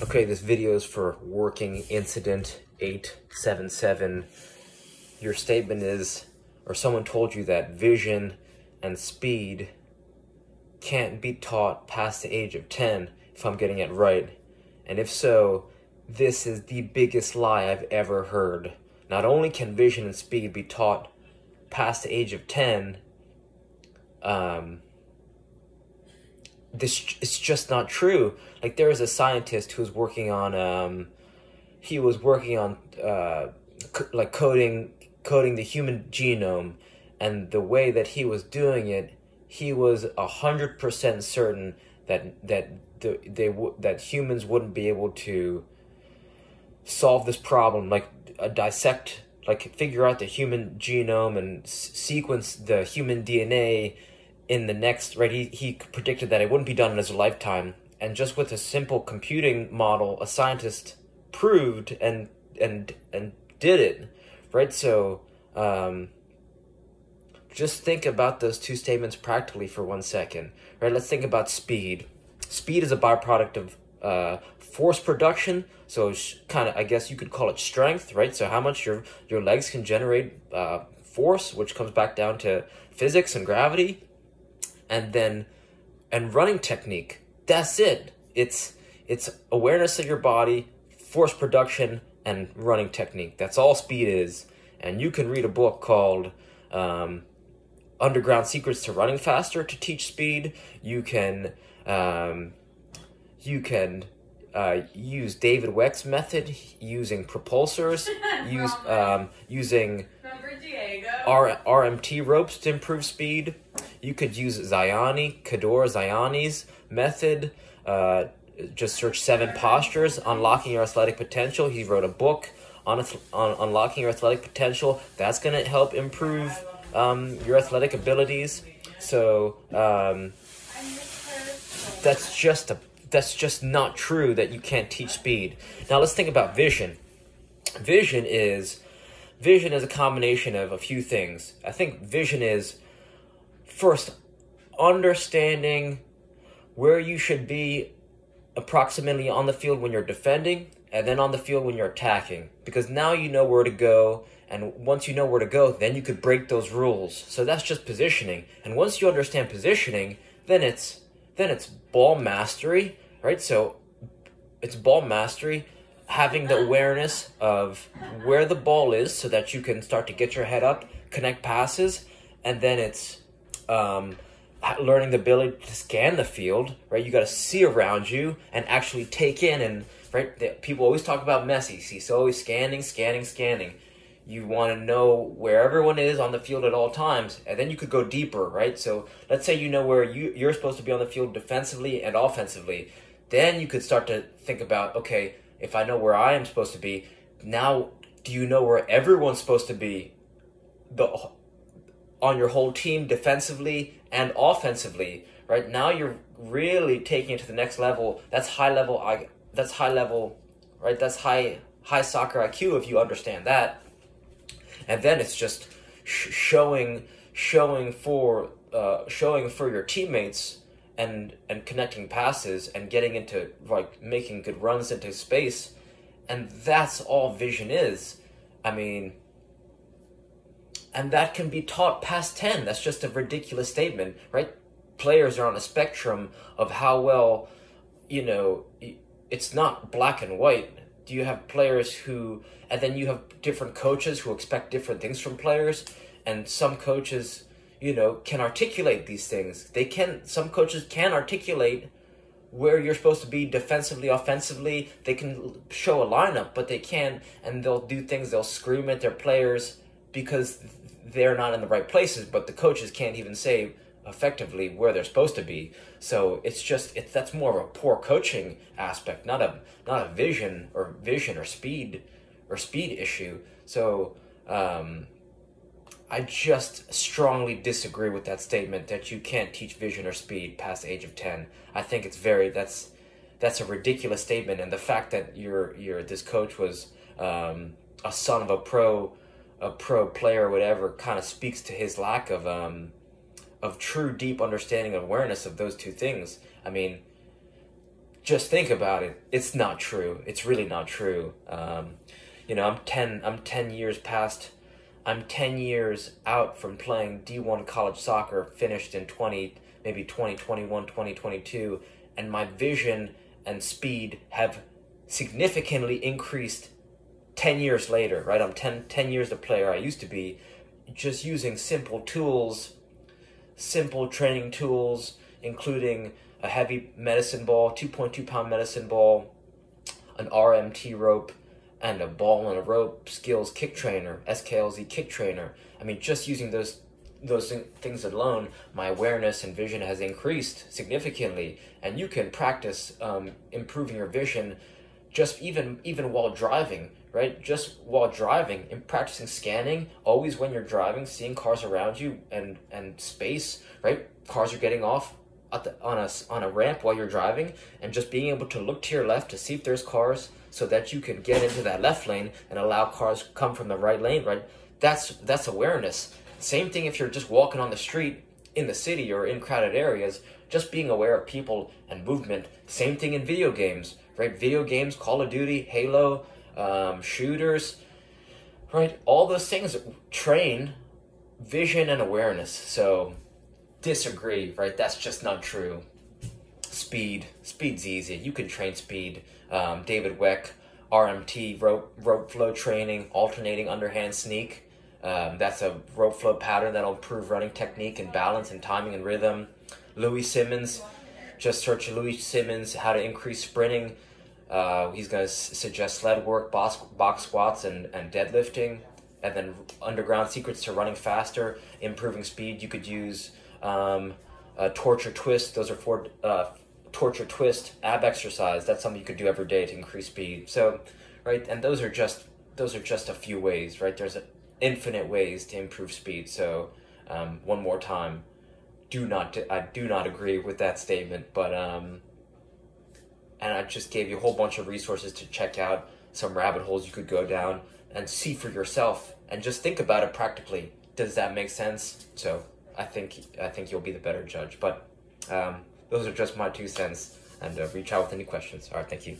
Okay, this video is for working incident 877. Your statement is, or someone told you that vision and speed can't be taught past the age of 10, if I'm getting it right. And if so, this is the biggest lie I've ever heard. Not only can vision and speed be taught past the age of 10, it's just not true. Like, there was a scientist who was working on like coding the human genome, and the way that he was doing it, he was 100% certain that humans wouldn't be able to solve this problem, like figure out the human genome and sequence the human DNA in the next, right? He predicted that it wouldn't be done in his lifetime, and just with a simple computing model, a scientist proved and did it, right? So just think about those two statements practically for 1 second, right? Let's think about speed. Speed is a byproduct of force production, so kind of, I guess you could call it strength, right? So how much your legs can generate force, which comes back down to physics and gravity. And running technique. That's it. It's awareness of your body, force production, and running technique. That's all speed is. And you can read a book called Underground Secrets to Running Faster to teach speed. You can use David Weck's method using propulsors, using RMT ropes to improve speed. You could use Kador Ziani's method. Just search 7 postures, unlocking your athletic potential. He wrote a book on unlocking your athletic potential. That's going to help improve your athletic abilities. So that's just not true that you can't teach speed. Now let's think about vision. Vision is a combination of a few things. I think vision is, first, understanding where you should be approximately on the field when you're defending, and then on the field when you're attacking. Because now you know where to go, and once you know where to go, then you could break those rules. So that's just positioning. And once you understand positioning, then it's ball mastery, right? So it's ball mastery, having the awareness of where the ball is so that you can start to get your head up, connect passes, and then it's learning the ability to scan the field, right? You got to see around you and actually take in, and right, people always talk about Messi. He's always scanning. You want to know where everyone is on the field at all times, and then you could go deeper, right? So let's say you know where you're supposed to be on the field defensively and offensively. Then you could start to think about, okay, if I know where I am supposed to be, now do you know where everyone's supposed to be on your whole team, defensively and offensively, right? Now you're really taking it to the next level. That's high level, right? That's high soccer IQ if you understand that. And then it's just showing for your teammates and connecting passes and getting into, like, making good runs into space. And that's all vision is. I mean, and that can be taught past 10. That's just a ridiculous statement, right? Players are on a spectrum of how well, it's not black and white. Do you have players who, and then you have different coaches who expect different things from players, and some coaches, can articulate these things. Some coaches can articulate where you're supposed to be defensively, offensively. They can show a lineup, but they can't, and they'll do things, they'll scream at their players because they're not in the right places, but the coaches can't even say effectively where they're supposed to be. So that's more of a poor coaching aspect, not a vision or speed issue. So I just strongly disagree with that statement that you can't teach vision or speed past the age of 10. I think that's a ridiculous statement, and the fact that this coach was a son of a pro player or whatever kind of speaks to his lack of true deep understanding and awareness of those two things. I mean, just think about it. It's not true. It's really not true. You know, I'm 10 years past. I'm 10 years out from playing D1 college soccer, finished in 2021, 2022, and my vision and speed have significantly increased 10 years later, right? I'm 10 years the player I used to be, just using simple tools, simple training tools, including a heavy medicine ball, 2.2 pound medicine ball, an RMT rope, and a ball and a rope skills kick trainer, SKLZ kick trainer. I mean, just using those things alone, my awareness and vision has increased significantly. And you can practice improving your vision just even while driving, right? Just while driving and practicing scanning, always when you're driving, seeing cars around you and space, right? Cars are getting off on a ramp while you're driving, and just being able to look to your left to see if there's cars so that you can get into that left lane and allow cars come from the right lane, right? That's awareness. Same thing if you're just walking on the street in the city or in crowded areas, just being aware of people and movement. Same thing in video games, right? Video games, Call of Duty, Halo, shooters, right? All those things train vision and awareness. So disagree, right? That's just not true. Speed's easy. You can train speed. David Weck, RMT, rope flow training, alternating underhand sneak. That's a rope flow pattern that'll improve running technique and balance and timing and rhythm. Louis Simmons, just search Louis Simmons, how to increase sprinting. He's going to suggest sled work, box squats, and deadlifting. And then underground secrets to running faster, improving speed. You could use torture twist. Those are for torture twist ab exercise. That's something you could do every day to increase speed. So, right, and those are just a few ways, right? There's infinite ways to improve speed. So, one more time, I do not agree with that statement. But and I just gave you a whole bunch of resources to check out, some rabbit holes you could go down and see for yourself, and just think about it practically. Does that make sense? So I think you'll be the better judge. But those are just my 2 cents, and reach out with any questions. All right, thank you.